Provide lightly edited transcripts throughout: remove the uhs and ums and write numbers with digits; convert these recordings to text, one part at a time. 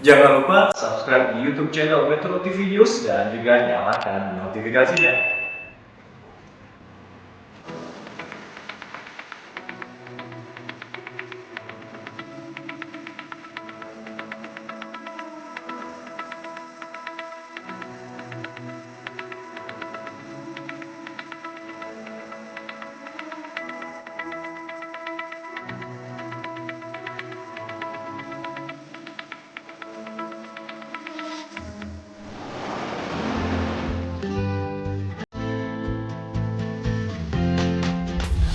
Jangan lupa subscribe di YouTube channel Metro TV News dan juga nyalakan notifikasinya.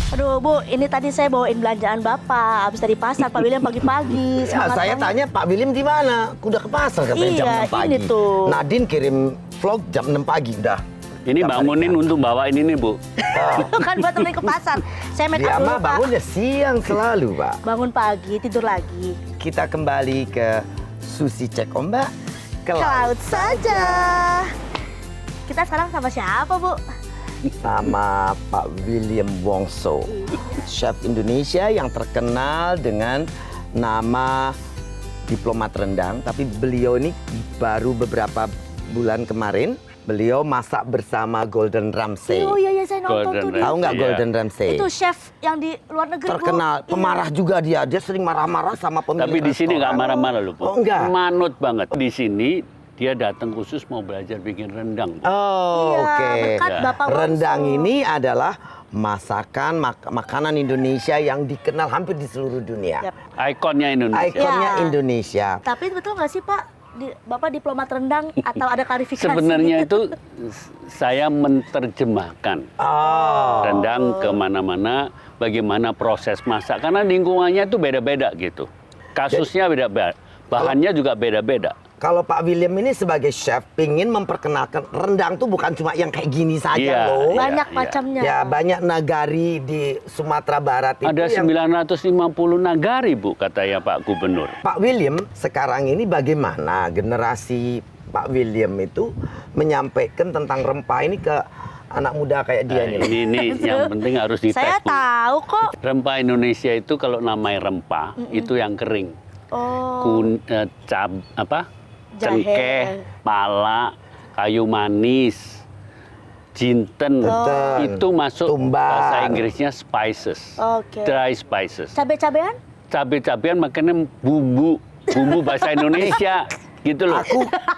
Aduh Bu, ini tadi saya bawain belanjaan Bapak habis dari pasar, Pak William pagi-pagi. Ya, saya tanya Pak William di mana? Udah ke pasar katanya jam 6 pagi. Ini tuh. Nadine kirim vlog jam 6 pagi udah. Ini bangunin untuk bawain ini, Bu. Kan buat temen ke pasar. Saya make Dia up dulu, mah Pak. bangunnya siang selalu, Pak. Bangun pagi, tidur lagi. Kita kembali ke Susi Cek Ombak ke Ke laut saja. Kita sekarang sama siapa, Bu? Nama Pak William Wongso, chef Indonesia yang terkenal dengan nama diplomat rendang. Tapi beliau ini baru beberapa bulan kemarin, beliau masak bersama Gordon Ramsay. Oh iya, saya nonton Gordon tuh. Ramsay. Tahu nggak Iya. Gordon Ramsay? Itu chef yang di luar negeri, Terkenal, Bu. pemarah juga dia. Dia sering marah-marah sama pemilik Tapi di sini nggak restoran. marah-marah loh, Bu. Oh, enggak? Manut banget. Di sini dia datang khusus mau belajar bikin rendang, Bu. Oh, Iya, oke. berkat Ya. Bapak Wongso. Rendang ini adalah masakan makanan Indonesia yang dikenal hampir di seluruh dunia. Yap. Ikonnya Indonesia. Ikonnya Ya. Indonesia. Tapi betul nggak sih, Pak? Bapak diplomat rendang atau ada klarifikasi? Sebenarnya itu saya menerjemahkan Oh. rendang kemana-mana, bagaimana proses masak. Karena lingkungannya itu beda-beda gitu. Kasusnya beda-beda, bahannya juga beda-beda. Kalau Pak William ini sebagai chef pingin memperkenalkan rendang tuh bukan cuma yang kayak gini saja Iya, loh. iya. Banyak macamnya. Ya banyak nagari di Sumatera Barat itu Ada yang 950 nagari, Bu, katanya Pak Gubernur. Pak William sekarang ini bagaimana generasi Pak William itu menyampaikan tentang rempah ini ke anak muda kayak dia Nah, nih. ini yang penting harus dites, Saya Bu. tahu kok. Rempah Indonesia itu kalau namanya rempah itu yang kering. Oh, Jahe. Cengkeh, pala, kayu manis, jinten, Jinten, itu masuk tumbar. bahasa Inggrisnya spices, Oke. dry spices. Cabai-cabean? Cabai-cabean makanya bumbu bahasa Indonesia, gitu loh.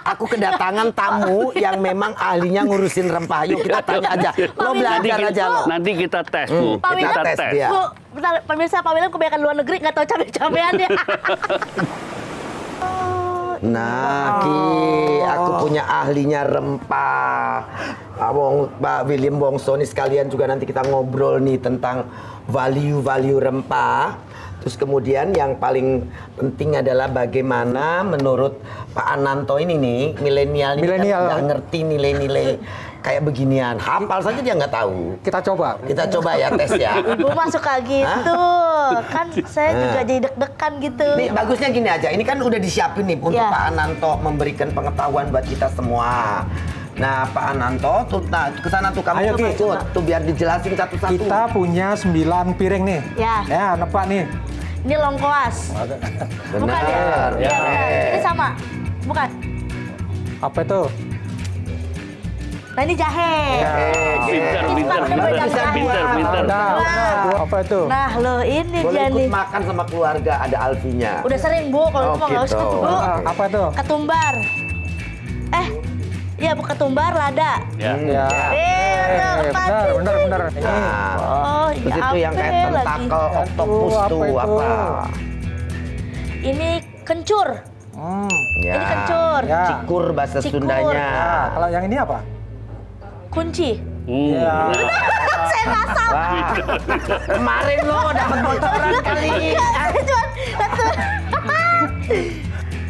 Aku kedatangan tamu yang memang ahlinya ngurusin rempah. Yuk kita tanya aja. Lo belajar aja lo. Nanti kita tes, Bu. Pak Kita William tes tes. dia. Bu, bentar, pemirsa, Pak William kebanyakan luar negeri nggak tahu cabai-cabean ya. Nah, aku punya ahlinya rempah. Pak William Wongso nih sekalian juga nanti kita ngobrol nih tentang value rempah. Terus kemudian yang paling penting adalah bagaimana menurut Pak Ananto ini nih, milenial ini kan nggak ngerti nilai-nilai kayak beginian. Hafal saja dia nggak tahu. Kita coba. Kita coba ya tes ya. Ibu masuk kayak gitu. Kan saya juga jadi deg-degan gitu. Nih bagusnya gini aja, ini kan udah disiapin nih untuk Ya. Pak Ananto memberikan pengetahuan buat kita semua. Nah Pak Ananto, tuh, nah, kesana tuh kamu Ayo, Ki. ikut, tuh biar dijelasin satu-satu. Kita punya 9 piring nih. Ya. Ya, nebak nih. Ini longkoas. Bukan ya? Benar. Iya, benar. Ini sama. Bukan. Apa itu? Nah, ini jahe. Pinter. Nah, apa itu? Nah, loh ini Boleh dia ikut nih. makan sama keluarga, ada Alfinya. Udah sering, Bu. Kalau Oh, itu mah nggak usah, gitu. Bu. Apa itu? Ketumbar. Iya, Bu, ketumbar lada. Ya. Ya. Benar. Ini. Nah, Oh, terus itu yang kayak lagi. tentakel oktopus Aduh, tuh apa itu? apa? Ini kencur. Ya. Ini kencur. Ya. Cikur bahasa Cikur. Sundanya. Nah, kalau yang ini apa? Kunci. Ya. Saya nggak salah. Wah, kemarin lo dapat bocoran kali.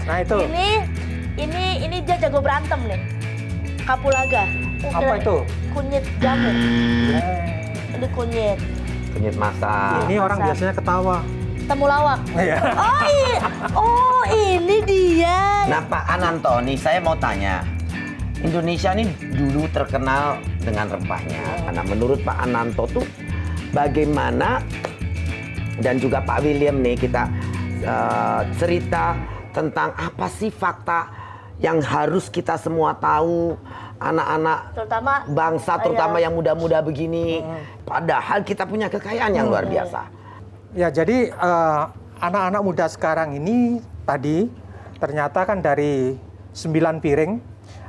Nah, itu. Ini dia jago berantem nih. Kapulaga. Apa itu? Kunyit jamur. Ini kunyit. Kunyit masak. Ini orang Masak. biasanya ketawa. Temulawak. Iya. Oh, ini dia. Nah Pak Ananto nih saya mau tanya, Indonesia nih dulu terkenal dengan rempahnya. Karena menurut Pak Ananto tuh bagaimana dan juga Pak William nih kita cerita tentang apa sih fakta yang harus kita semua tahu, anak-anak Terutama bangsa, terutama yang muda-muda begini. Padahal kita punya kekayaan yang luar biasa. Ya, jadi anak-anak muda sekarang ini tadi ternyata kan dari 9 piring,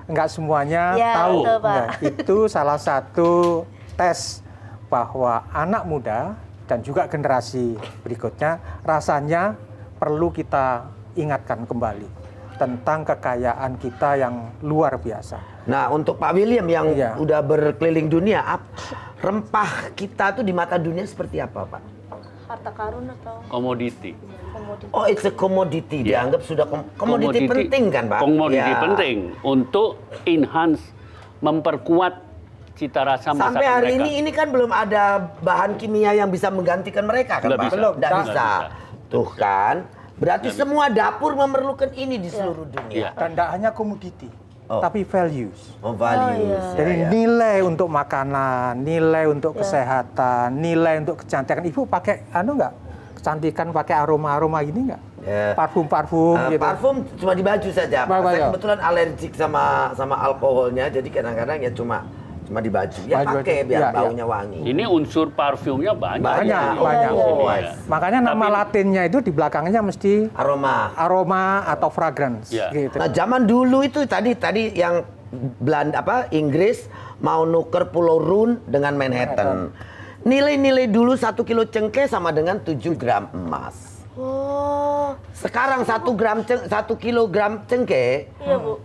nggak semuanya Ya, tahu. betul, Pak. Nah, itu salah satu tes bahwa anak muda dan juga generasi berikutnya rasanya perlu kita ingatkan kembali tentang kekayaan kita yang luar biasa. Nah, untuk Pak William yang Iya. udah berkeliling dunia, rempah kita tuh di mata dunia seperti apa, Pak? harta karun atau Komoditi. komoditi. Oh, it's a commodity. Ya. Dianggap sudah komoditi penting kan, Pak? Komoditi Ya. penting untuk enhance, memperkuat cita rasa masakan Sampai hari mereka. ini kan belum ada bahan kimia yang bisa menggantikan mereka kan, Nggak Pak? bisa. Belum. Nggak Nggak bisa. Tuh kan. Berarti semua dapur memerlukan ini di seluruh dunia. Iya. Dan tidak hanya komoditi, Oh. tapi values. Oh, values. iya. Ya, Jadi ya. nilai untuk makanan, nilai untuk kesehatan, nilai untuk kecantikan. Ibu pakai nggak? Kecantikan pakai aroma-aroma gini nggak? Ya. Parfum-parfum gitu. Parfum cuma di baju saja, Pak. Baju. Saya kebetulan alergik sama alkoholnya, jadi kadang-kadang ya cuma di baju. Ya Baju pakai aja. biar Ya, ya. baunya wangi. Ini unsur parfumnya banyak. Banyak, Oh, banyak. oh, Iya. Makanya nama Tapi- latinnya itu di belakangnya mesti Aroma. aroma atau fragrance Ya. gitu. Nah, zaman dulu itu tadi yang Belanda Inggris mau nuker Pulau Rune dengan Manhattan. Nilai-nilai dulu 1 kilo cengkeh sama dengan 7 gram emas. Oh, Sekarang 1 kilogram cengkeh iya Bu.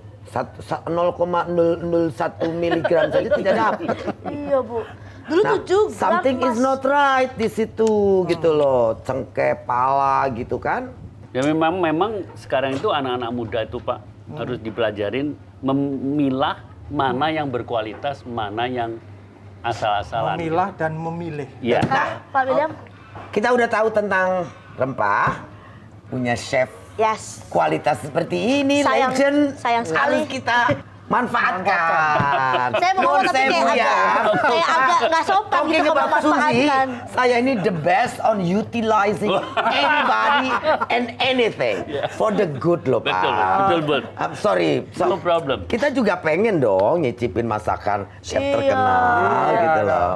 0,001 miligram saja tidak dapat. Iya Bu. Dulu Nah, 7 gram something is emas. not right di situ gitu loh. Cengkeh pala gitu kan. Ya memang sekarang itu anak-anak muda itu Pak harus dipelajarin memilah mana yang berkualitas, mana yang asal-asalan. Memilah dan memilih. Ya. Nah, Pak William. Kita udah tahu tentang rempah, punya chef Yes. kualitas seperti ini, Sayang- legend, sayang sekali. harus kita manfaatkan. Saya mau ngomong tapi Nuwun sewu kayak agak nggak sopan Talking gitu kalau about Susi, memanfaatkan. saya ini the best on utilizing anybody and anything for the good loh, Pak. Betul, betul. I'm sorry. No problem. Kita juga pengen dong nyicipin masakan chef Iya. terkenal gitu loh.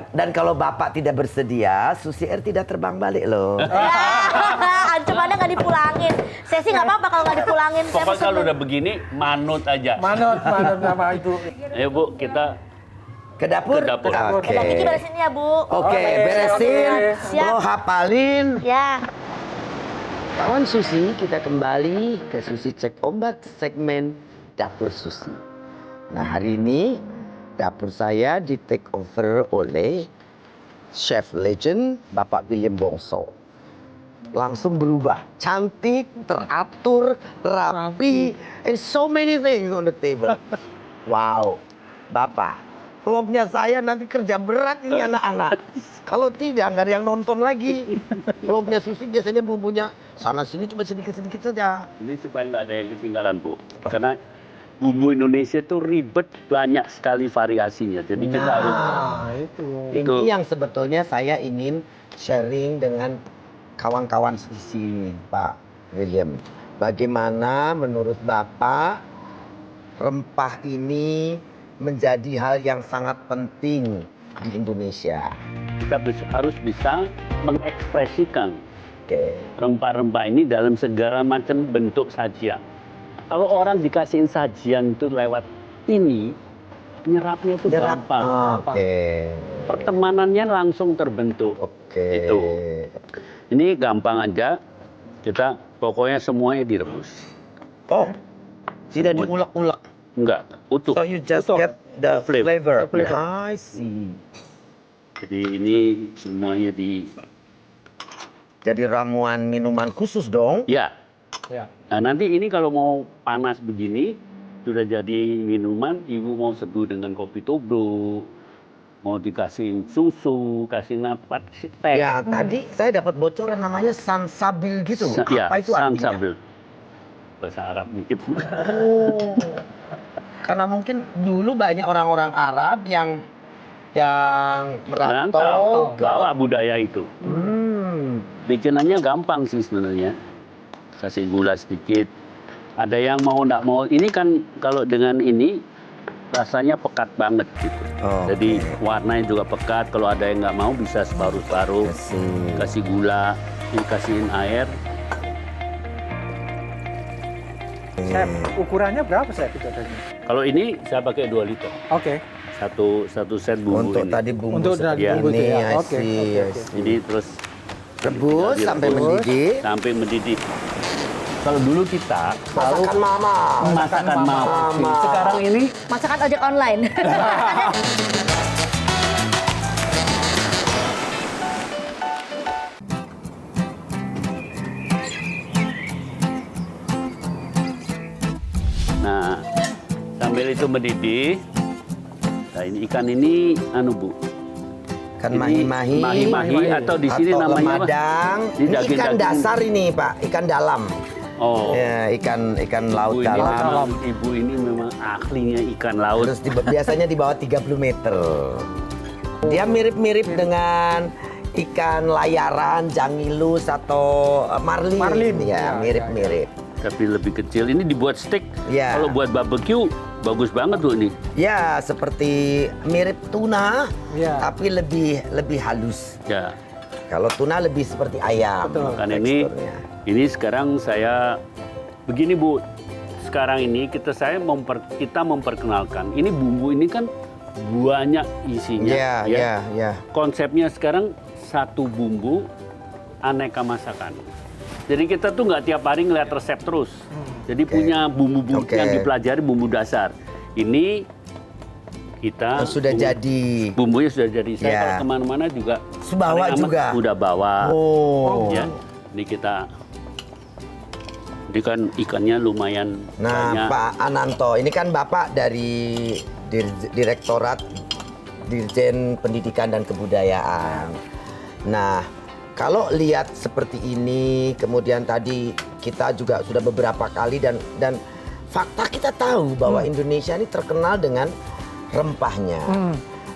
Dan kalau Bapak tidak bersedia, Susi Air tidak terbang balik loh. Ya, ancamannya nggak dipulangin. Saya sih nggak apa-apa kalau nggak dipulangin. Saya Pokoknya kalau pesen- udah begini manut aja. Manut sama itu. Ayo Bu, kita Ke dapur? Ke dapur. Oke. Mbak Kiki beresin ya Bu. Oke, Oke, beresin. Siap. Lo hafalin. Ya. Kawan Susi, kita kembali ke Susi Cek Ombak segmen Dapur Susi. Nah, hari ini dapur saya di take over oleh chef legend Bapak William Bongso. Langsung berubah, cantik, teratur, rapi, and so many things on the table. Wow, Bapak, vlognya saya nanti kerja berat ini anak-anak. Kalau tidak, nggak ada yang nonton lagi. Vlognya Susi biasanya bumbunya sana sini cuma sedikit-sedikit saja. ini supaya nggak ada yang ketinggalan Bu. Karena bumbu Indonesia itu ribet, banyak sekali variasinya. Jadi kita harus itu. itu Ini yang sebetulnya saya ingin sharing dengan kawan-kawan Susi, Pak William. Bagaimana menurut Bapak rempah ini menjadi hal yang sangat penting di Indonesia? kita harus bisa mengekspresikan Oke. rempah-rempah ini dalam segala macam bentuk sajian. Kalau orang dikasihin sajian itu lewat ini, nyerapnya itu gampang. Oke. Pertemanannya langsung terbentuk. Oke. Itu. Ini gampang aja. Kita pokoknya semuanya direbus. Oh, tidak diulek-ulek. Enggak, utuh. So you just get the Flavor. flavor. I see. Jadi ini semuanya Jadi ramuan minuman khusus dong. ya. Ya. Nah, nanti ini kalau mau panas begini, sudah jadi minuman, ibu mau seduh dengan kopi tubruk, mau dikasih susu, kasih napas, teh. Ya, tadi saya dapat bocoran namanya sansabil gitu. Ya, Apa itu artinya? sansabel. Bahasa Arab mungkin. Oh. Karena mungkin dulu banyak orang-orang Arab yang merantau. Bawa budaya itu. Hmm. Bikinannya gampang sih sebenarnya. kasih gula sedikit. Ada yang mau nggak mau. Ini kan kalau dengan ini rasanya pekat banget gitu. Oh, Jadi warnanya juga pekat. Kalau ada yang nggak mau bisa separuh-separuh. Kasih gula, dikasihin air. Chef, ukurannya berapa Chef itu tadi? Kalau ini saya pakai 2 liter. Oke. Satu set bumbu Untuk ini. tadi bumbu Untuk seperti dari bumbu itu ini, ya. I Oke, see, oke, I oke. see. Jadi terus Rebus sampai Rebus. mendidih. sampai mendidih. Kalau dulu kita selalu Masakan mama. masakan mama. Mama. Sekarang ini Masakan ojek online. nah sambil itu mendidih. Nah ini ikan ini Bu. Kan Ini mahi-mahi. mahi-mahi atau di sini atau namanya apa? lemadang. Ini Ini ikan daging-daging. dasar ini Pak, ikan dalam. Oh. Ya, ikan laut Ibu ini dalam. memang, ibu ini memang ahlinya ikan laut. Terus biasanya di bawah 30 meter. Dia mirip-mirip dengan ikan layaran, jangilus atau marlin. Marlin. Ya, Ya, mirip-mirip. Tapi lebih kecil. Ini dibuat steak. Ya. Kalau buat barbecue bagus banget tuh ini. Ya, seperti mirip tuna, Ya. tapi lebih halus. Ya. Kalau tuna lebih seperti ayam. Betul. Kan teksturnya. ini sekarang saya begini Bu. Sekarang ini kita memperkenalkan. Ini bumbu ini kan banyak isinya. Ya, ya. Konsepnya sekarang satu bumbu aneka masakan. Jadi kita tuh nggak tiap hari ngeliat resep terus. Jadi punya bumbu-bumbu Oke. yang dipelajari bumbu dasar. Ini kita Sudah jadi. bumbunya sudah jadi. Saya Ya. kalau kemana-mana juga Bawa paling aman juga? udah bawa. Oh. Ya, ini kita. Ini kan ikannya lumayan Nah, banyak. Pak Ananto, ini kan Bapak dari Direktorat Dirjen Pendidikan dan Kebudayaan. Nah, kalau lihat seperti ini, kemudian tadi kita juga sudah beberapa kali dan fakta kita tahu bahwa Indonesia ini terkenal dengan rempahnya.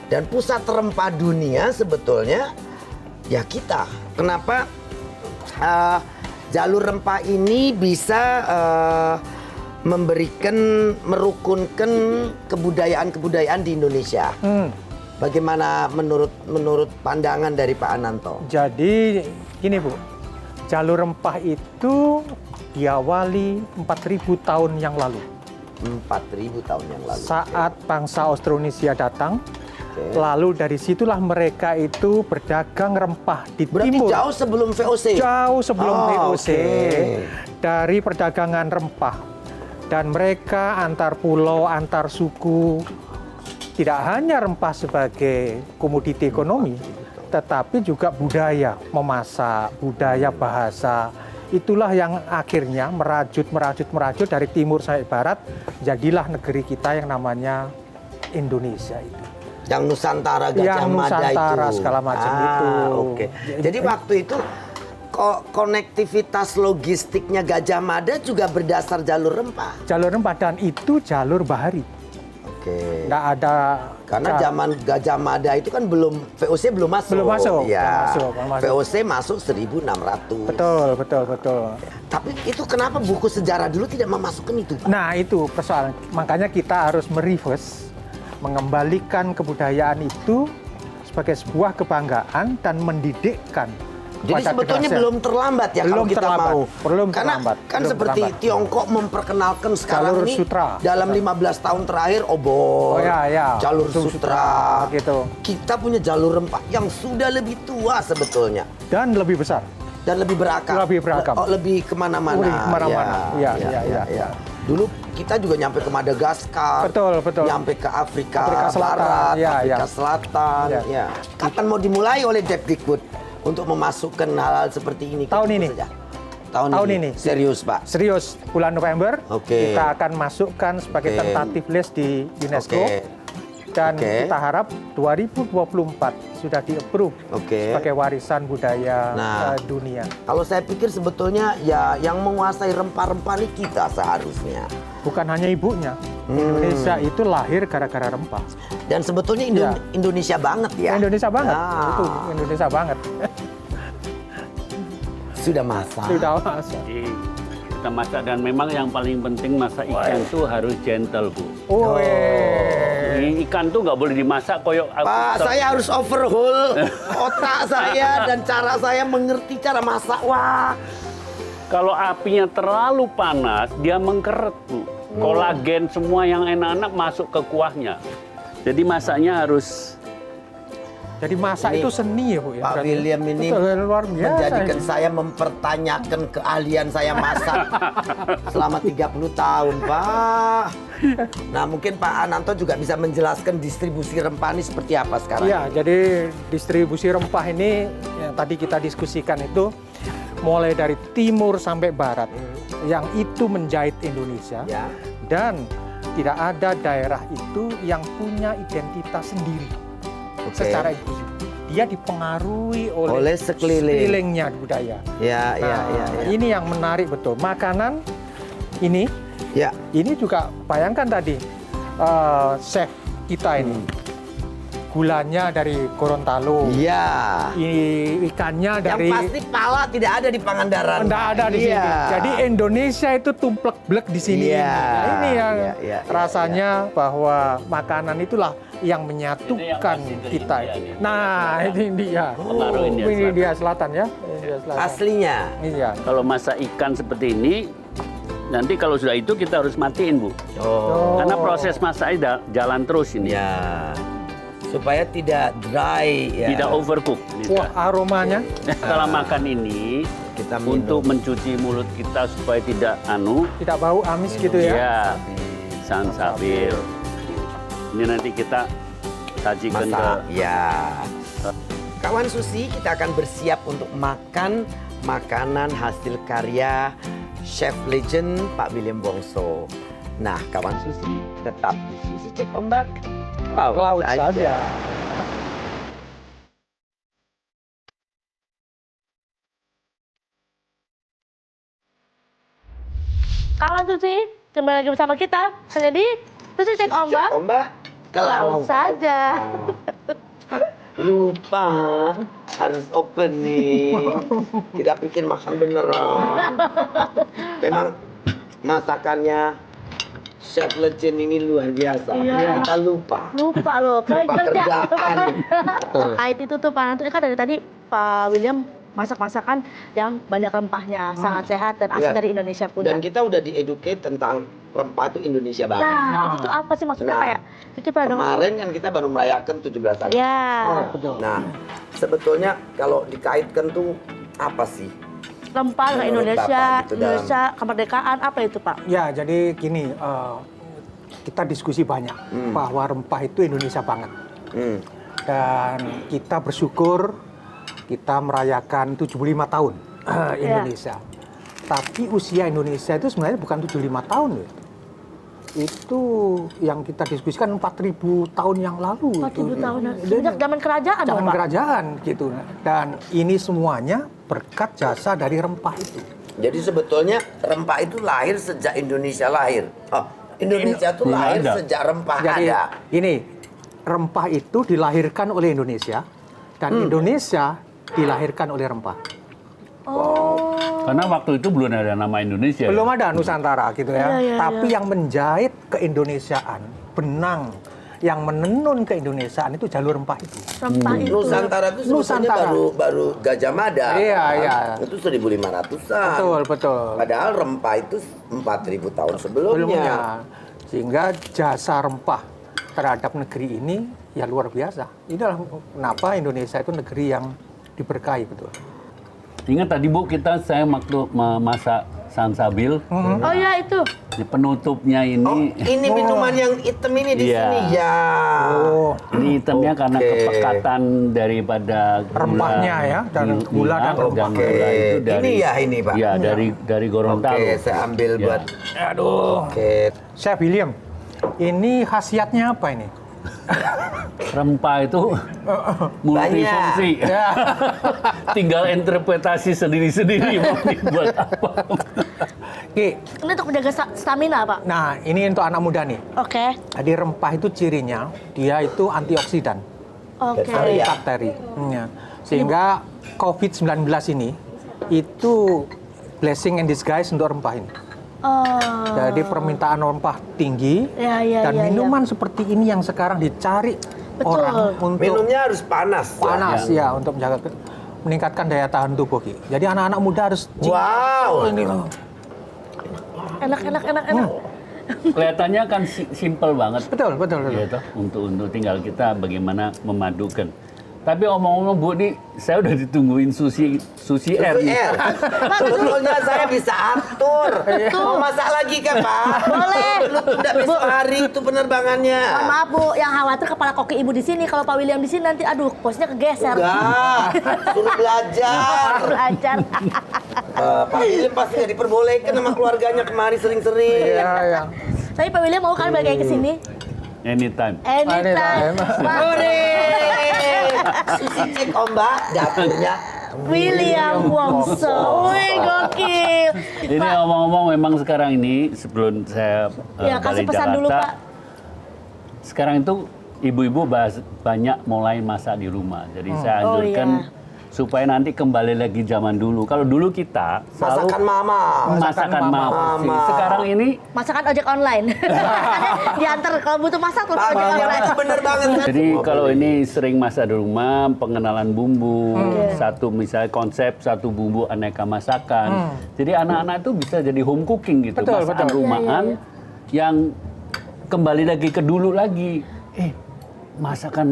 Dan pusat rempah dunia sebetulnya ya kita. Kenapa jalur rempah ini bisa merukunkan kebudayaan-kebudayaan di Indonesia? Bagaimana menurut pandangan dari Pak Ananto? Jadi gini Bu, jalur rempah itu diawali 4.000 tahun yang lalu. 4.000 tahun yang lalu. Saat bangsa Austronesia datang, Oke. lalu dari situlah mereka itu berdagang rempah di Berarti timur. jauh sebelum VOC? Jauh sebelum Oh, VOC, oke. dari perdagangan rempah. Dan mereka antar pulau, antar suku, tidak hanya rempah sebagai komoditi ekonomi, tetapi juga budaya, memasak, budaya bahasa. Itulah yang akhirnya merajut dari timur sampai barat, jadilah negeri kita yang namanya Indonesia itu. Yang Nusantara Gajah Yang Mada Nusantara itu. segala macam itu. Oke. Jadi waktu itu konektivitas logistiknya Gajah Mada juga berdasar jalur rempah. Jalur rempah dan itu jalur bahari. Oke. Nggak ada Karena zaman Gajah Mada itu kan VOC belum masuk. Belum masuk, Ya. belum masuk. VOC masuk 1600. Betul. Tapi itu kenapa buku sejarah dulu tidak memasukkan itu, Pak? Nah itu persoalan. Makanya kita harus mereverse, mengembalikan kebudayaan itu sebagai sebuah kebanggaan dan mendidikkan. Jadi pada sebetulnya generasi. belum terlambat ya kalau Belum kita terlambat, mau. belum Karena terlambat, kan belum seperti terlambat. Tiongkok memperkenalkan sekarang Jalur ini sutra. dalam 15 tahun terakhir obor, Oh ya. jalur Jalur sutra. gitu. Kita punya jalur rempah yang sudah lebih tua sebetulnya Dan lebih besar. dan lebih berakar. Lebih berakam. Oh, lebih kemana-mana. Lebih kemana-mana. Ya, Iya. ya. Dulu kita juga nyampe ke Madagaskar. Betul. Nyampe ke Afrika, Afrika Selatan, Barat, ya, Afrika ya. Selatan. Ya. Ya. Kapan mau dimulai oleh Depdikbud untuk memasukkan hal-hal seperti ini? ke Tahun buku ini. sejarah? Tahun ini. Serius, Pak? Serius, bulan November Oke. kita akan masukkan sebagai Oke. tentatif list di UNESCO. Oke. Dan Oke. kita harap 2024 sudah di-approve Oke. sebagai warisan budaya Nah. dunia. Kalau saya pikir sebetulnya ya yang menguasai rempah-rempah ini kita seharusnya. Bukan hanya ibunya. Indonesia itu lahir gara-gara rempah. Dan sebetulnya Ya. Indonesia banget ya. Indonesia banget. Ah. Itu Indonesia banget. Sudah masak. Sudah masuk. Jadi kita masak, dan memang yang paling penting masak ikan tuh harus gentle, Bu. Ini ikan tuh nggak boleh dimasak koyok. Pak, saya harus overhaul otak saya dan cara saya mengerti cara masak. Wah, Kalau apinya terlalu panas, dia mengkeret, Bu. Kolagen semua yang enak-enak masuk ke kuahnya. Jadi masaknya harus. Jadi masak Ini, itu seni ya, Bu ya. Pak berarti? William ini Betul, luar biasa. menjadikan saya mempertanyakan keahlian saya masak selama 30 tahun, Pak. Nah, mungkin Pak Ananto juga bisa menjelaskan distribusi rempah ini seperti apa sekarang. Iya, jadi distribusi rempah ini yang tadi kita diskusikan itu mulai dari timur sampai barat yang itu menjahit Indonesia, Ya. dan tidak ada daerah itu yang punya identitas sendiri. Oke. Secara eksklusif. Dia dipengaruhi Oleh sekeliling. sekelilingnya budaya. Ya, ya, Nah, ya, ya. ini yang menarik betul. Makanan ini Ya. juga bayangkan tadi chef kita ini gulanya dari Gorontalo, Iya. ikannya Yang dari pasti pala tidak ada di Pangandaran. Nggak ada di Iya. sini. Jadi Indonesia itu tumplek-blek di sini. Iya. Nah, ini yang Iya, iya, rasanya bahwa makanan itulah yang menyatukan Ini yang pasti kita. dari India nih. Nah, ini India. Pengaruh India Ini Selatan. India Selatan ya. India Selatan. Aslinya. Iya. Kalau masak ikan seperti ini, nanti kalau sudah itu kita harus matiin, Bu. Oh. Karena proses masaknya jalan terus ini. Ya. Supaya tidak dry ya. Tidak overcook. Wah, aromanya. Setelah makan ini, Kita minum. untuk mencuci mulut kita supaya tidak Tidak bau amis gitu ya. ya, sansabil. Ini nanti kita sajikan Masak. ke Ya. Kawan Susi, kita akan bersiap untuk makan makanan hasil karya chef legend Pak William Bongso. Nah, kawan Susi, tetap di Susi Cek Ombak. Laut saja. Kawan Susi, kembali lagi bersama kita. Hanya di Susi Cek Ombak. Ombak ke Laut laut. saja. Lupa harus opening. Tidak bikin makan beneran. Memang masakannya chef legend ini luar biasa. Iya. Kita lupa. Lupa loh, kan kerja. Pekerjaan. Kait itu tuh Pak Nanto, kan dari tadi Pak William masak-masakan yang banyak rempahnya, sangat sehat dan asli Iya. dari Indonesia Dan pula. kita udah di-educate tentang rempah itu Indonesia banget. Nah, itu apa sih maksudnya Nah, kayak? Itu pada dong. Kemarin kan kita baru merayakan 17 Agustus. Ya. Nah, sebetulnya kalau dikaitkan tuh apa sih? Rempah ke Menurut Indonesia, Bapak gitu dalam- Indonesia kemerdekaan apa itu Pak? Ya, jadi gini, kita diskusi banyak bahwa rempah itu Indonesia banget. Hmm. Dan kita bersyukur kita merayakan 75 tahun Indonesia. Tapi usia Indonesia itu sebenarnya bukan 75 tahun loh. Itu yang kita diskusikan 4.000 tahun yang lalu. 40 tahun. Itu. Sejak zaman kerajaan dong Zaman Pak? kerajaan gitu. Dan ini semuanya berkat jasa dari rempah itu. Jadi sebetulnya rempah itu lahir sejak Indonesia lahir. Oh, Indonesia tuh Belum lahir ada. sejak rempah Jadi ada. ini rempah itu dilahirkan oleh Indonesia dan Indonesia dilahirkan oleh rempah. Oh. karena waktu itu belum ada nama Indonesia. Belum ada Nusantara gitu ya. Iya, iya, Tapi yang menjahit keindonesiaan, benang yang menenun keindonesiaan itu jalur rempah itu. Rempah itu. Nusantara itu sebetulnya Nusantara. baru Gajah Mada. Iya, kan? iya. Itu 1500-an. Betul, betul. Padahal rempah itu 4000 tahun sebelumnya. Sehingga jasa rempah terhadap negeri ini ya luar biasa. Inilah kenapa Indonesia itu negeri yang diberkahi betul. Ingat tadi Bu, saya waktu memasak sansabil, Oh ya itu. di penutupnya Oh, ini, ini minuman yang hitam ini di Iya. sini. Ya. Oh, ini hitamnya karena Oke. kepekatan daripada gula, Rempahnya ya, dan gula dan rempah. Oke. gula itu dari, Ini ya ini, Pak. Ya, dari Gorontalo. Oke, saya ambil Ya. buat. aduh. Oke. Chef William, ini khasiatnya apa ini? Rempah itu multifungsi. Ya. Tinggal interpretasi sendiri-sendiri mau dibuat apa. Ki, Ini untuk menjaga stamina Pak. nah ini untuk anak muda nih. Oke. Jadi rempah itu cirinya, dia itu antioksidan, Oke. Iya. bakteri. Ya. Sehingga COVID-19 ini itu blessing in disguise untuk rempah ini. Jadi permintaan rempah tinggi dan minuman seperti ini yang sekarang dicari orang untuk Minumnya harus panas. panas ya untuk meningkatkan daya tahan tubuh Ki. Jadi anak-anak muda harus Wow. ini loh. Enak. Kelihatannya kan simple banget. Betul. Ya, toh, untuk tinggal kita bagaimana memadukan. Tapi omong-omong Bu, nih saya udah ditungguin sushi air nih. Sebetulnya saya bisa atur. Mau masak lagi kan Pak? Boleh. Lu tunda besok hari itu penerbangannya. Mohon maaf Bu, yang khawatir kepala koki ibu di sini. Kalau Pak William di sini nanti aduh posnya kegeser. Enggak, suruh belajar. Belajar. Pak William pasti nggak diperbolehkan sama keluarganya kemari sering-sering. Iya. Tapi Pak William mau kan balik lagi ke sini? Anytime. Anytime. Susi cek ombak dapurnya. William Wongso. Wih, gokil. Ini omong-omong memang sekarang ini sebelum saya Ya, kasih balik pesan Jakarta, dulu, Pak. sekarang itu ibu-ibu banyak mulai masak di rumah. Jadi saya anjurkan supaya nanti kembali lagi zaman dulu. Kalau dulu kita selalu Masakan mama. masakan mama. Sekarang ini Masakan ojek online. Diantar kalau butuh masak tuh ojek Pak, online. itu bener banget. jadi kalau ini sering masak di rumah, pengenalan bumbu, satu misalnya konsep satu bumbu aneka masakan. Jadi anak-anak itu bisa jadi home cooking gitu, Betul, masakan betul. rumahan yang kembali lagi ke dulu lagi. Masakan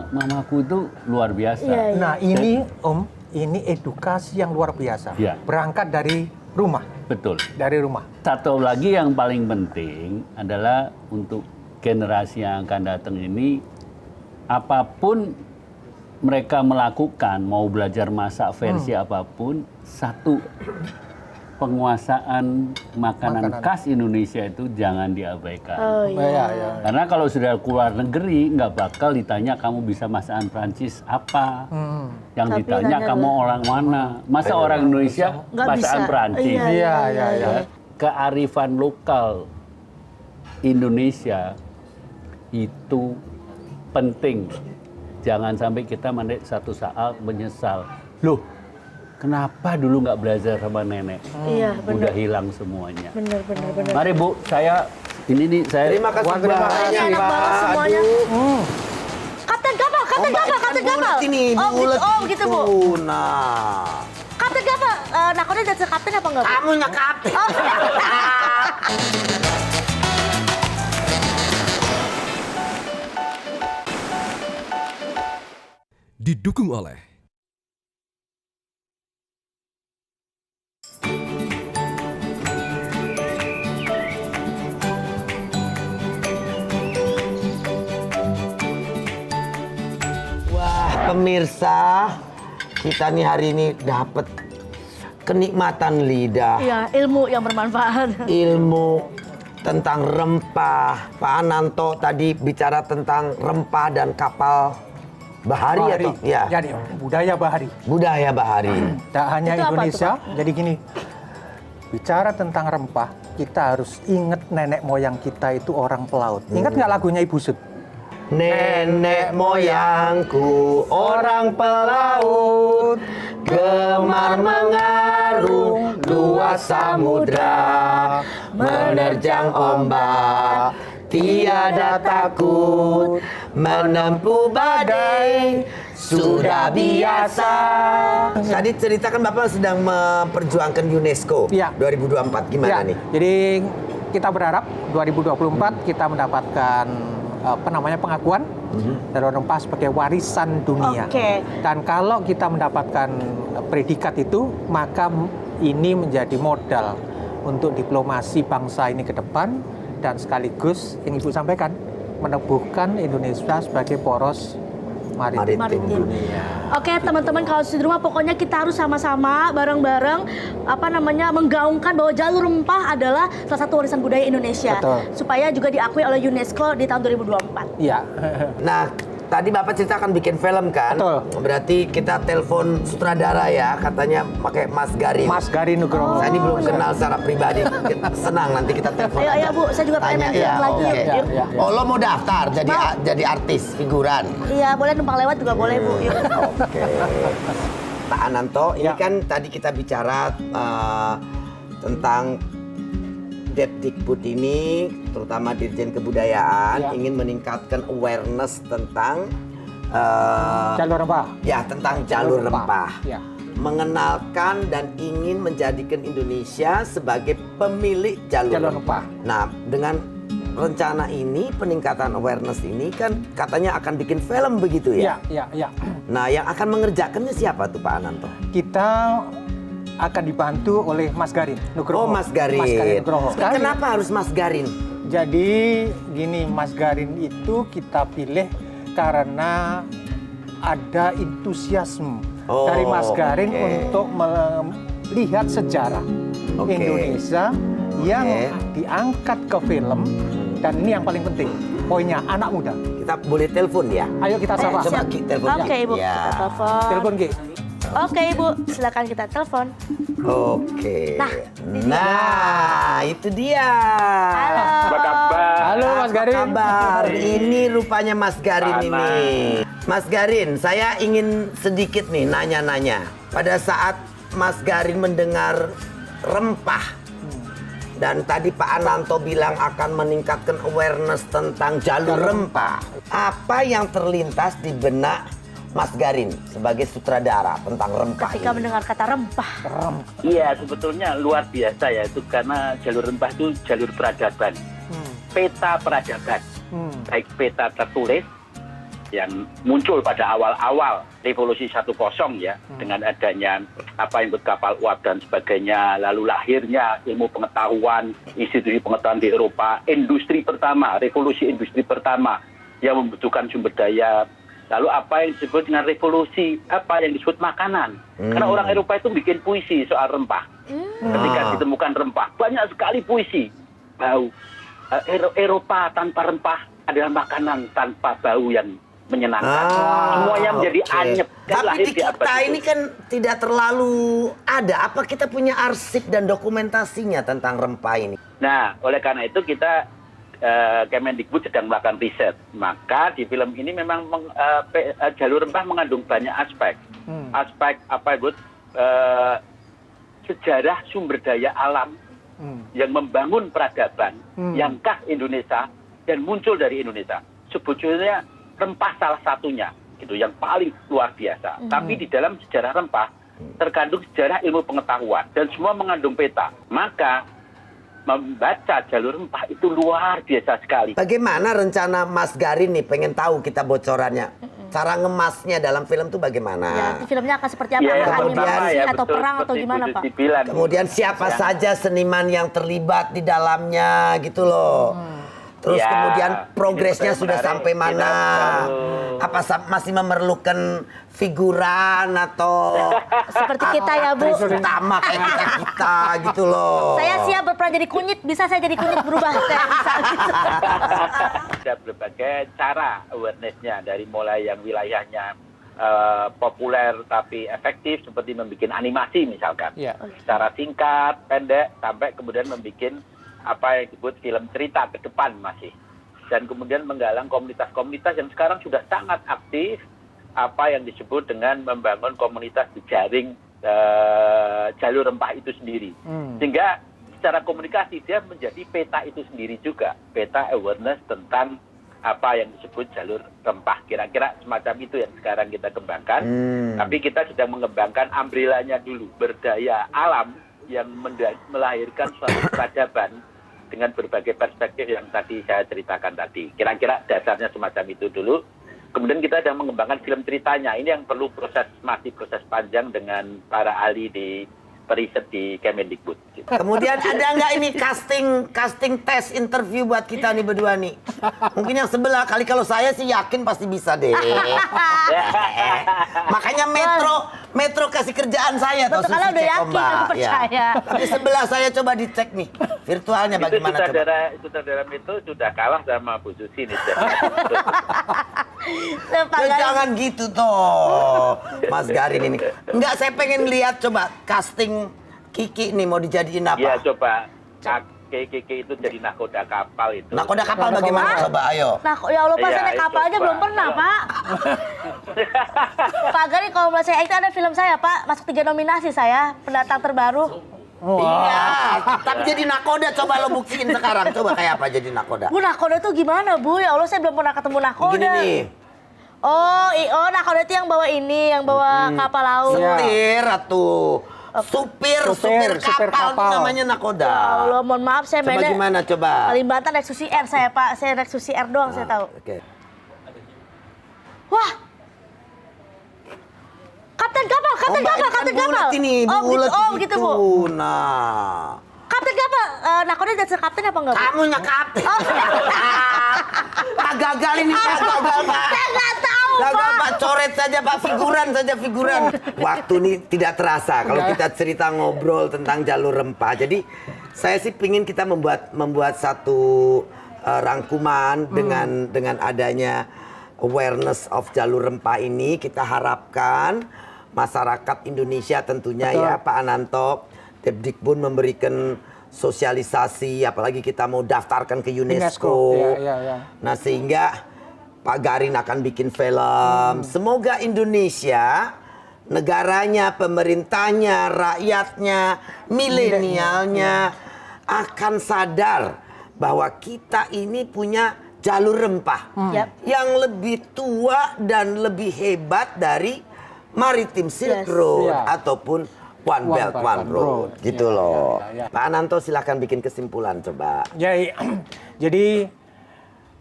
mamaku itu luar biasa. Iya. Nah ini Om, ini edukasi yang luar biasa. Iya. Berangkat dari rumah, Betul. dari rumah. Satu lagi yang paling penting adalah untuk generasi yang akan datang ini, apapun mereka melakukan, mau belajar masak versi apapun, satu, penguasaan makanan khas Indonesia itu jangan diabaikan. Oh iya. Ya. Karena kalau sudah keluar negeri, nggak bakal ditanya kamu bisa masakan Prancis apa. Yang Tapi ditanya tanya kamu orang mana. Masa orang Indonesia Nggak masakan bisa. Prancis. Iya. Ya. Kearifan lokal Indonesia itu penting. Jangan sampai kita satu saat menyesal. Loh, kenapa dulu nggak belajar sama nenek? Iya, benar. Udah hilang semuanya. Benar. Mari Bu, saya ini nih saya Terima kasih terima banyak kasih. Enak Pak. banget semuanya. Aduh. Kapten kapal. Bulet ini, bulet Oh gitu Bu. itu. Nah. Kapten kapal. Nakoda jadi kapten apa enggak Bu? Kamu nyakapin. Didukung oleh Wah, pemirsa, kita nih hari ini dapat kenikmatan lidah, Iya, ilmu yang bermanfaat. ilmu tentang rempah. Pak Ananto tadi bicara tentang rempah dan kapal bahari atau ya, Jadi budaya bahari. budaya bahari. Tak hanya Itu apa Indonesia, tuh, jadi gini. Bicara tentang rempah, kita harus ingat nenek moyang kita itu orang pelaut. Ingat nggak lagunya Ibu Sud? Nenek moyangku orang pelaut, gemar mengarung luas samudra, menerjang ombak, tiada takut, menempuh badai, sudah biasa. Tadi ceritakan Bapak sedang memperjuangkan UNESCO Iya. 2024, gimana Ya, nih? jadi kita berharap 2024 kita mendapatkan pengakuan dari rempah sebagai warisan dunia. Oke. Dan kalau kita mendapatkan predikat itu, maka ini menjadi modal untuk diplomasi bangsa ini ke depan dan sekaligus yang Ibu sampaikan meneguhkan Indonesia sebagai poros maritim Maritim. dunia. Oke teman-teman, kalau di rumah pokoknya kita harus sama-sama bareng-bareng menggaungkan bahwa jalur rempah adalah salah satu warisan budaya Indonesia. Betul. Supaya juga diakui oleh UNESCO di tahun 2024. Iya. Nah, tadi Bapak ceritakan bikin film kan? Betul. Berarti kita telepon sutradara ya, katanya pakai Mas Garin. Mas Garin Nugroho. Saya ini belum kenal secara pribadi. Senang nanti kita telepon. Ayo, aja. ayo, Bu. Saya juga pengen Tanya, main film lagi, oke. yuk, yuk. Ya. Oh, lo mau daftar jadi artis figuran. Iya, boleh numpang lewat juga boleh Bu. Yuk. Oke. Pak Ananto, ini Ya. kan tadi kita bicara tentang Depdikbud ini, terutama Dirjen Kebudayaan, ingin meningkatkan awareness tentang Jalur rempah. ya tentang jalur rempah. Ya. Mengenalkan dan ingin menjadikan Indonesia sebagai pemilik jalur Jalur rempah. rempah. Nah, dengan rencana ini, peningkatan awareness ini kan katanya akan bikin film begitu ya? Ya. Nah, yang akan mengerjakannya siapa tuh Pak Ananto? Kita akan dibantu oleh Mas Garin Nugroho. Oh, Mas Garin. Mas Garin Nugroho. Kenapa harus Mas Garin? Jadi gini, Mas Garin itu kita pilih karena ada entusiasme Oh, dari Mas Garin oke. untuk melihat sejarah Oke. Indonesia yang diangkat ke film. Dan ini yang paling penting, poinnya anak muda. Kita boleh telepon ya? Ayo kita sapa. Coba Ki, telepon. Oke Ibu, Ya. kita telepon. Telepon Ki. Oke Ibu, silakan kita telepon. Oke. Nah, Nah, itu dia. Halo. Halo Mas Garin. Kabar. Ini rupanya Mas Garin ini. Mas Garin, saya ingin sedikit nih nanya-nanya. Pada saat Mas Garin mendengar rempah dan tadi Pak Ananto bilang akan meningkatkan awareness tentang jalur rempah. Apa yang terlintas di benak Mas Garin sebagai sutradara tentang rempah Ketika ini? mendengar kata rempah. Iya, sebetulnya luar biasa ya itu karena jalur rempah itu jalur peradaban, peta peradaban, baik peta tertulis yang muncul pada awal-awal revolusi 10 ya, dengan adanya apa yang kapal uap dan sebagainya, lalu lahirnya ilmu pengetahuan, institusi pengetahuan di Eropa, industri pertama, revolusi industri pertama yang membutuhkan sumber daya. Lalu apa yang disebut dengan revolusi, apa yang disebut makanan. Karena orang Eropa itu bikin puisi soal rempah. Ketika ditemukan rempah, banyak sekali puisi. Bau. Eropa tanpa rempah adalah makanan tanpa bau yang menyenangkan. Semuanya menjadi oke. anyep. Kan Tapi lahir di kita abad itu. ini kan tidak terlalu ada. Apa kita punya arsip dan dokumentasinya tentang rempah ini? Nah, oleh karena itu kita Kemendikbud sedang melakukan riset. Maka di film ini memang jalur rempah mengandung banyak aspek. Aspek apa itu sejarah sumber daya alam yang membangun peradaban yang khas Indonesia dan muncul dari Indonesia. Sebetulnya rempah salah satunya, gitu, yang paling luar biasa. Tapi di dalam sejarah rempah terkandung sejarah ilmu pengetahuan dan semua mengandung peta. Maka membaca jalur rempah itu luar biasa sekali. Bagaimana rencana Mas Garin nih? Pengen tahu kita bocorannya. Cara ngemasnya dalam film tuh Ya, bagaimana? di filmnya akan seperti apa? Ya, Apakah yang kemudian- pertama animasi ya, atau betul, perang atau seperti gimana Bu Pak? Susi bilang. Kemudian siapa Ya. saja seniman yang terlibat di dalamnya gitu loh. Terus Ya, kemudian ini progresnya pertanyaan sudah menarik. sampai mana? Kita Apa masih memerlukan figuran atau Seperti kita ya Bu. aktris utama kayak kita gitu loh. Saya siap berperan jadi kunyit, bisa saya jadi kunyit berubah kayak bisa. Ada berbagai cara awareness-nya, dari mulai yang wilayahnya populer tapi efektif seperti membuat animasi misalkan, Ya. secara singkat, pendek, sampai kemudian membuat apa yang disebut film cerita ke depan masih, dan kemudian menggalang komunitas-komunitas yang sekarang sudah sangat aktif, apa yang disebut dengan membangun komunitas jejaring jalur rempah itu sendiri, sehingga secara komunikasi dia menjadi peta itu sendiri juga, peta awareness tentang apa yang disebut jalur rempah. Kira-kira semacam itu yang sekarang kita kembangkan. Tapi kita sedang mengembangkan umbrella-nya dulu, berdaya alam yang melahirkan suatu peradaban dengan berbagai perspektif yang tadi saya ceritakan tadi. Kira-kira dasarnya semacam itu dulu. Kemudian kita sedang mengembangkan film ceritanya. Ini yang perlu masih proses panjang dengan para ahli di periset di Kemendikbud. Kemudian ada nggak ini casting tes interview buat kita nih berdua nih? Mungkin yang sebelah kali, kalau saya sih yakin pasti bisa deh. Makanya Metro kasih kerjaan saya tuh. Betul, kalau udah yakin, aku percaya. Tapi sebelah saya coba dicek nih virtualnya Itu bagaimana coba. sutradara itu sudah kalah sama Bu Susi nih. Ya, jangan gitu toh, Mas Garin ini. Enggak, saya pengen lihat coba casting Kiki nih mau dijadiin apa? Ya coba Kiki itu jadi nakoda kapal itu. Nakoda kapal bagaimana coba ayo. Nah, ya Allah Pak, Iya, saya naik kapal itu, aja Pak. belum pernah Pak. Pak Garin, kalau mulai saya itu ada film saya Pak, masuk 3 nominasi saya, pendatang terbaru. Iya, tapi jadi nakoda coba lo buktiin sekarang. Coba kayak apa jadi nakoda? Bu, nakoda tuh gimana, Bu? Ya Allah, saya belum pernah ketemu nakoda. Gini nih. Oh, nakoda itu yang bawa ini, yang bawa kapal laut. Setir atau supir kapal namanya nakoda. Ya Allah, mohon maaf saya Coba mainnya gimana coba? Kalimantan naik Susi Air saya, Pak. Saya naik Susi Air doang, saya tahu. Oke. Wah. Kapten kapal. Bulat ini, Oh, bulat gitu, begitu, Bu. Nah. Kapten kapal. Nakoda jadi kapten apa enggak, Bu? Kamu nya kapten. Oh. Pak gagal ini, Pak gagal, Pak. Saya nggak tahu, Gagal, Pak. Pak. Coret saja, Pak. Figuran. Waktu ini tidak terasa kalau kita cerita ngobrol tentang jalur rempah. Jadi saya sih pingin kita membuat satu rangkuman dengan adanya awareness of jalur rempah ini. Kita harapkan masyarakat Indonesia tentunya ya Pak Ananto, Depdikbud memberikan sosialisasi, apalagi kita mau daftarkan ke UNESCO. Ya. Nah sehingga Pak Garin akan bikin film. Semoga Indonesia, negaranya, pemerintahnya, rakyatnya, milenialnya akan sadar bahwa kita ini punya jalur rempah yang lebih tua dan lebih hebat dari Maritim Silk Road ataupun One Belt One Road gitu loh. Pak Ananto silahkan bikin kesimpulan coba. Jadi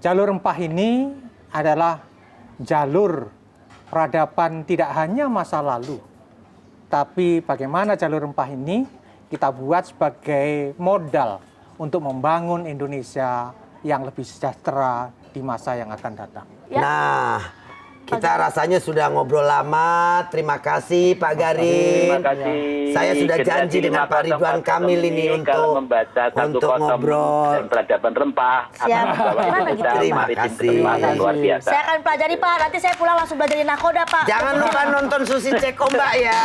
jalur rempah ini adalah jalur peradaban tidak hanya masa lalu, tapi bagaimana jalur rempah ini kita buat sebagai modal untuk membangun Indonesia yang lebih sejahtera di masa yang akan datang. Nah, kita rasanya sudah ngobrol lama. Terima kasih Pak Garin. Terima kasih. Saya sudah janji dengan Pak Ridwan Kamil ini kalau untuk membaca ngobrol. dan peradaban rempah Siap. akan membawa Gimana Indonesia gitu? Terima maritim kasih. ke tempat yang luar biasa. Saya akan pelajari, Pak. Nanti saya pulang langsung belajarin nakoda, Pak. Jangan lupa nonton Susi Cek Ombak ya.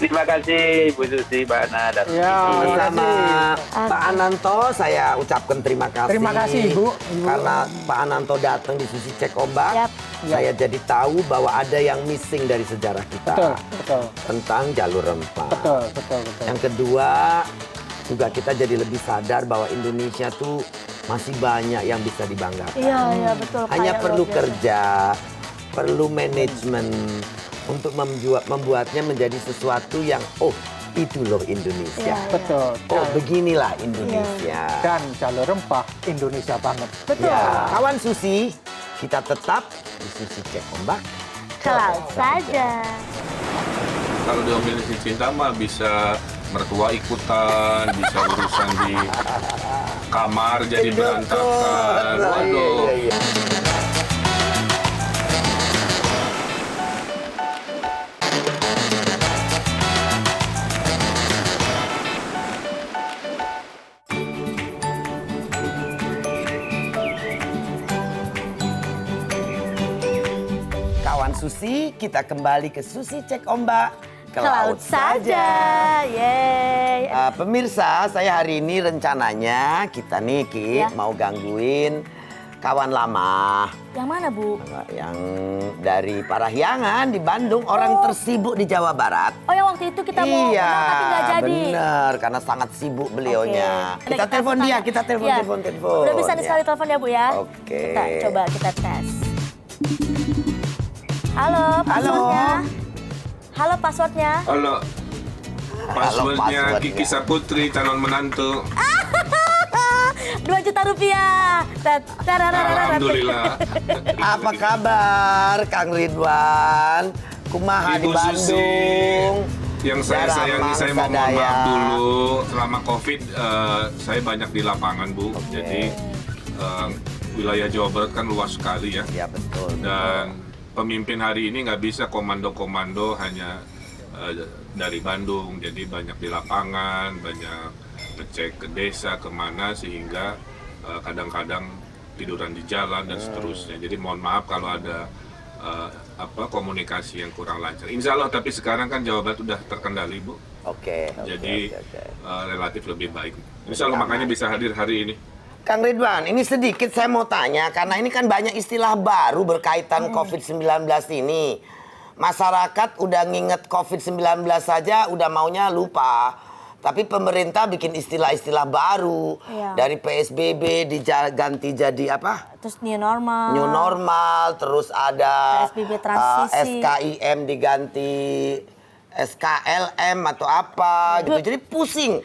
Terima kasih Bu Susi, Mbak Ana, dan Sama Pak Ananto saya ucapkan terima kasih. Terima kasih, Ibu. Karena Pak Ananto datang di Susi Cek Ombak. Yap. Saya jadi tahu bahwa ada yang missing dari sejarah kita. Betul. Tentang jalur rempah. Betul. Yang kedua, juga kita jadi lebih sadar bahwa Indonesia tuh masih banyak yang bisa dibanggakan. Iya, betul. Hanya Kayak perlu luar biasa. kerja, perlu manajemen untuk membuatnya menjadi sesuatu yang itu loh Indonesia. Iya. Betul. Oh, beginilah Indonesia. Dan jalur rempah Indonesia banget. Betul. Ya, kawan Susi, kita tetap di Susi Cek Ombak. Ke laut saja. Kalau diomelin si cinta mah bisa mertua ikutan, bisa urusan di kamar jadi berantakan. Waduh. Iya. Kawan Susi, kita kembali ke Susi Cek Ombak. Ke laut saja. Yeay. Pemirsa, saya hari ini rencananya kita nih Ki mau gangguin kawan lama. Yang mana, Bu? Yang dari Parahyangan di Bandung, orang tersibuk di Jawa Barat. Oh, yang waktu itu kita mau Iya, undang tapi nggak jadi. bener, karena sangat sibuk beliaunya. Oke. Kita telepon dia, kita telepon. Udah bisa nih sekali telepon ya, Bu ya? Oke. Kita coba kita tes. Halo, passwordnya. Halo, passwordnya. Halo. Passwordnya passwordnya. Kiki Saputri, calon menantu. 2 juta rupiah. Alhamdulillah. Apa kabar, Kang Ridwan? Kumaha di Ibu Susi, Bandung? yang saya sayangi, saya mau mohon Sadaya. maaf dulu. Selama COVID, saya banyak di lapangan, Bu. Jadi, wilayah Jawa Barat kan luas sekali ya. Ya betul. Dan pemimpin hari ini nggak bisa komando-komando hanya dari Bandung. Jadi banyak di lapangan, banyak ngecek ke desa, kemana, sehingga kadang-kadang tiduran di jalan dan seterusnya. Jadi mohon maaf kalau ada komunikasi yang kurang lancar. Insya Allah, tapi sekarang kan Jawa Barat udah terkendali, Bu. Oke. Jadi relatif lebih baik. Insya Allah makanya bisa hadir hari ini. Kang Ridwan, ini sedikit saya mau tanya, karena ini kan banyak istilah baru berkaitan COVID-19 ini. Masyarakat udah nginget COVID-19 saja, udah maunya lupa. Tapi pemerintah bikin istilah-istilah baru. Iya. Dari PSBB diganti jadi apa? Terus new normal. New normal, terus ada PSBB transisi. SKIM diganti SKLM atau apa gitu. Jadi pusing.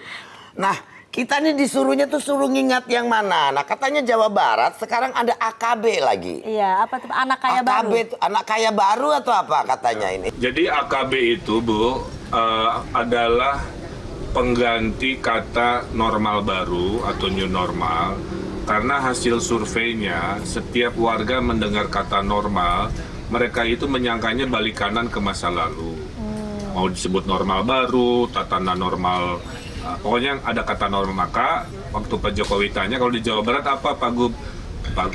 Nah, kita nih disuruhnya tuh suruh ngingat yang mana. Nah, katanya Jawa Barat sekarang ada AKB lagi. Iya, apa tuh anak kaya AKB baru? itu anak kaya baru atau apa katanya ini? Jadi AKB itu, Bu, adalah pengganti kata normal baru atau new normal. Karena hasil surveinya, setiap warga mendengar kata normal, mereka itu menyangkanya balik kanan ke masa lalu. Mau disebut normal baru, tatanan normal, pokoknya ada kata normal. Maka waktu Pak Jokowi tanya, kalau di Jawa Barat apa Pak Gub? Pak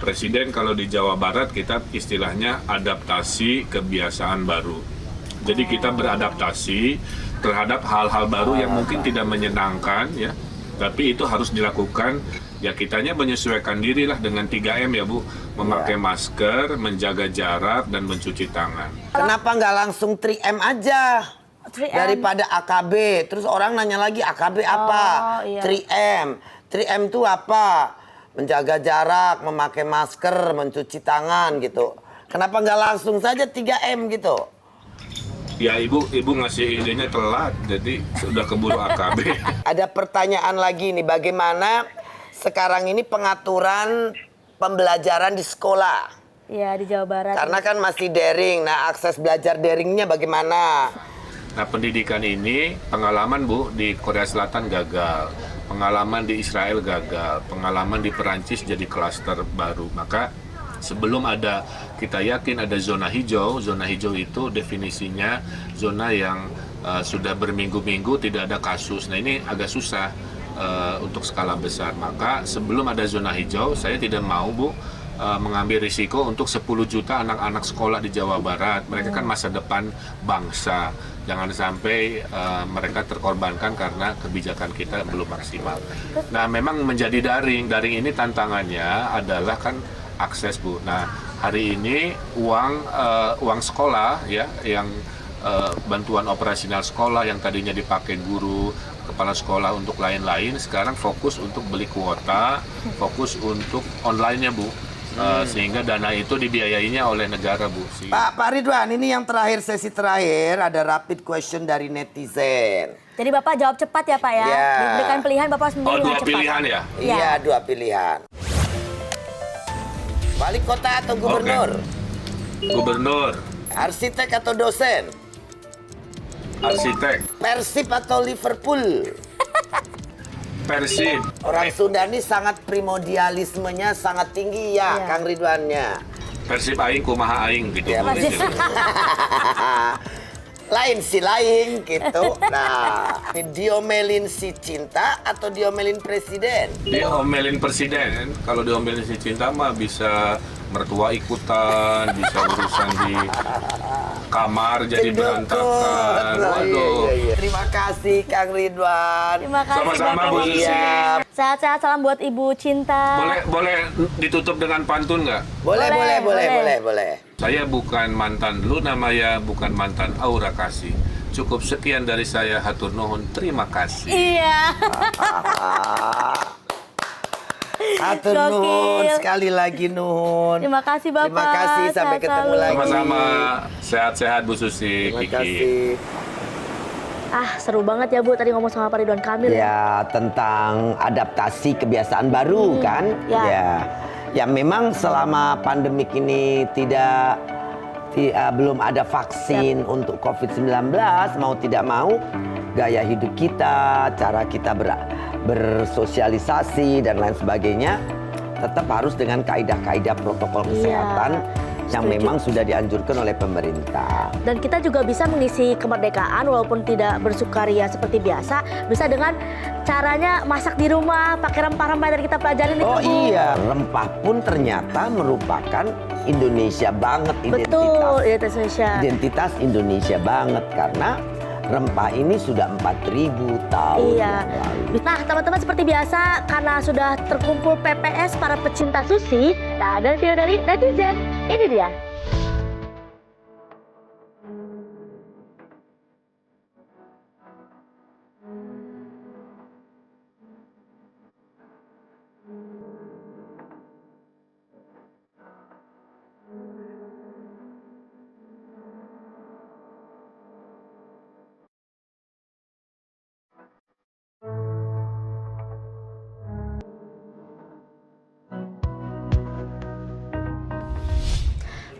Presiden, kalau di Jawa Barat kita istilahnya adaptasi kebiasaan baru. Jadi kita beradaptasi terhadap hal-hal baru yang mungkin tidak menyenangkan ya, tapi itu harus dilakukan. Ya kitanya menyesuaikan diri lah dengan 3M ya Bu, memakai masker, menjaga jarak, dan mencuci tangan. Kenapa nggak langsung 3M aja? 3M. Daripada AKB. Terus orang nanya lagi AKB apa? Iya. 3M. 3M itu apa? Menjaga jarak, memakai masker, mencuci tangan gitu. Kenapa nggak langsung saja 3M gitu? Ya ibu ngasih idenya telat, jadi sudah keburu AKB. Ada pertanyaan lagi nih, bagaimana sekarang ini pengaturan pembelajaran di sekolah? Iya, di Jawa Barat. Karena kan masih daring. Nah, akses belajar daringnya bagaimana? Nah pendidikan ini pengalaman Bu di Korea Selatan gagal, pengalaman di Israel gagal, pengalaman di Perancis jadi klaster baru. Maka sebelum ada, kita yakin ada zona hijau itu definisinya zona yang sudah berminggu-minggu tidak ada kasus. Nah ini agak susah untuk skala besar. Maka sebelum ada zona hijau, saya tidak mau Bu mengambil risiko untuk 10 juta anak-anak sekolah di Jawa Barat. Mereka kan masa depan bangsa. Jangan sampai mereka terkorbankan karena kebijakan kita belum maksimal. Nah memang menjadi daring ini tantangannya adalah kan akses Bu. Nah hari ini uang sekolah ya yang bantuan operasional sekolah yang tadinya dipakai guru, kepala sekolah untuk lain-lain, sekarang fokus untuk beli kuota, fokus untuk online-nya Bu. Sehingga dana itu dibiayainya oleh negara Bu. Pak Ridwan, ini yang terakhir, sesi terakhir, ada rapid question dari netizen. Jadi Bapak jawab cepat ya Pak ya. Ya. Diberikan pilihan Bapak harus memilih dengan 2 cepat. pilihan ya? Iya. Iya, 2 pilihan. Wali kota atau gubernur? Gubernur, Arsitek atau dosen? arsitek, Persib atau Liverpool? Persib. Orang Sunda ini sangat primordialismenya sangat tinggi ya, Iya. Kang Ridwannya. Persib aing kumaha aing gitu. Ya, Bu. Lain si lain gitu. Nah, ini diomelin si Cinta atau diomelin presiden? Diomelin presiden. Kalau diomelin si Cinta mah bisa mertua ikutan, bisa urusan di kamar jadi berantakan. Waduh. Iya. Terima kasih Kang Ridwan. Terima kasih Sama-sama Bapak. Bu Susi. Iya. Sehat-sehat, salam buat Ibu Cinta. Boleh ditutup dengan pantun nggak? Boleh. Saya bukan mantan Luna Maya, bukan mantan Aura Kasih. Cukup sekian dari saya, hatur nuhun, terima kasih. Iya. Hatur nuhun, Gokil. sekali lagi nuhun. Terima kasih Bapak. Terima kasih, sampai Sehat ketemu selalu. lagi. Sama-sama, sehat-sehat Bu Susi, Terima Kiki. kasih. Seru banget ya Bu tadi ngomong sama Pak Ridwan Kamil. Ya, tentang adaptasi kebiasaan baru kan? ya. Ya memang selama pandemik ini belum ada vaksin untuk COVID-19, mau tidak mau gaya hidup kita, cara kita bersosialisasi dan lain sebagainya tetap harus dengan kaidah-kaidah protokol kesehatan yang setuju. memang sudah dianjurkan oleh pemerintah. Dan kita juga bisa mengisi kemerdekaan walaupun tidak bersukaria seperti biasa, bisa dengan caranya masak di rumah, pakai rempah-rempah yang kita pelajarin di Oh kebun. iya, rempah pun ternyata merupakan Indonesia banget, Betul, Indonesia. identitas Indonesia banget karena rempah ini sudah 4.000 tahun Iya. yang lalu. Nah, teman-teman seperti biasa karena sudah terkumpul PPS para pecinta sushi, nah dan video dari netizen, ini dia.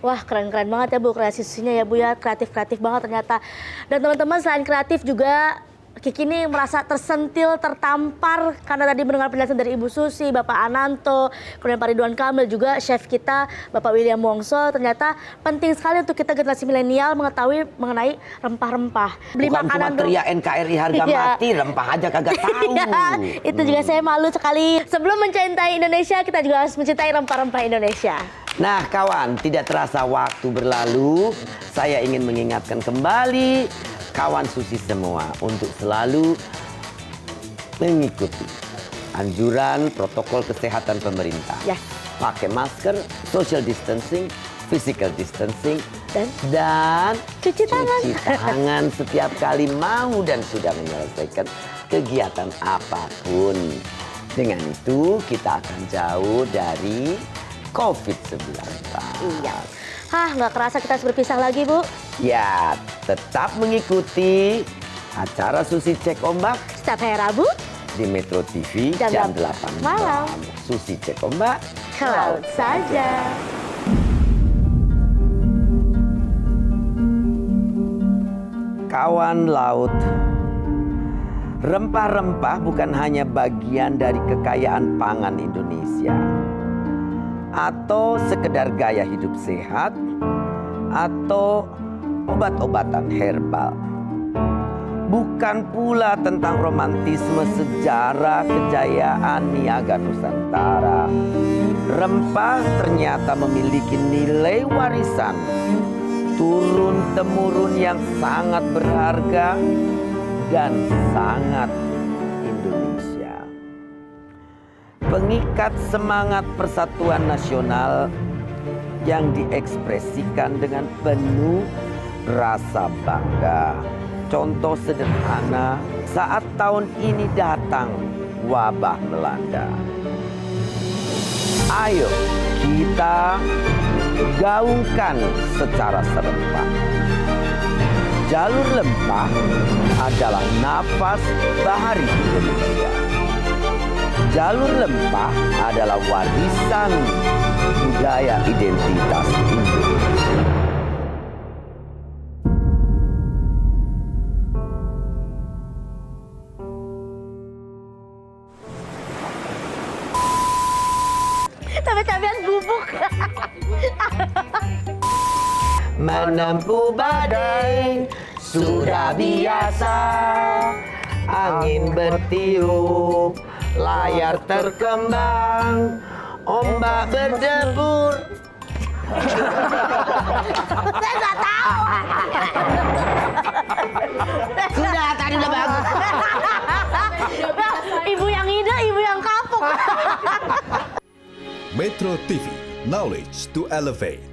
Wah, keren-keren banget ya Bu kreasi susinya ya Bu ya, kreatif-kreatif banget ternyata. Dan teman-teman selain kreatif juga Kiki ini merasa tersentil, tertampar karena tadi mendengar penjelasan dari Ibu Susi, Bapak Ananto, kemudian Pak Ridwan Kamil, juga chef kita Bapak William Wongso. Ternyata penting sekali untuk kita generasi milenial mengetahui mengenai rempah-rempah. Beli Bukan makanan cuma teriak NKRI harga Iya. mati, rempah aja kagak tahu. Iya, itu juga saya malu sekali. Sebelum mencintai Indonesia, kita juga harus mencintai rempah-rempah Indonesia. Nah kawan, tidak terasa waktu berlalu, saya ingin mengingatkan kembali kawan Susi semua untuk selalu mengikuti anjuran protokol kesehatan pemerintah. Ya. Pakai masker, social distancing, physical distancing, Dan cuci tangan setiap kali mau dan sudah menyelesaikan kegiatan apapun. Dengan itu kita akan jauh dari COVID-19. Iya. Nggak kerasa kita harus berpisah lagi, Bu. Ya, tetap mengikuti acara Susi Cek Ombak Setiap hari Rabu di Metro TV Jam jam 8 8 malam. Susi Cek Ombak ke laut saja. Kawan laut, rempah-rempah bukan hanya bagian dari kekayaan pangan Indonesia atau sekedar gaya hidup sehat atau obat-obatan herbal. Bukan pula tentang romantisme sejarah kejayaan Niaga Nusantara. Rempah ternyata memiliki nilai warisan turun-temurun yang sangat berharga dan sangat Indonesia. Pengikat semangat persatuan nasional yang diekspresikan dengan penuh rasa bangga. Contoh sederhana saat tahun ini datang wabah melanda. Ayo kita gaungkan secara serentak. Jalur Lempah adalah nafas bahari Indonesia. Jalur Lempah adalah warisan budaya identitas Indonesia. Cabai-cabian bubuk. Menempuh badai sudah biasa, angin bertiup, layar terkembang, ombak berdebur. Saya nggak tahu. Sudah, tadi udah bagus. Ibu yang ide, ibu yang kapok. Metro TV, knowledge to elevate.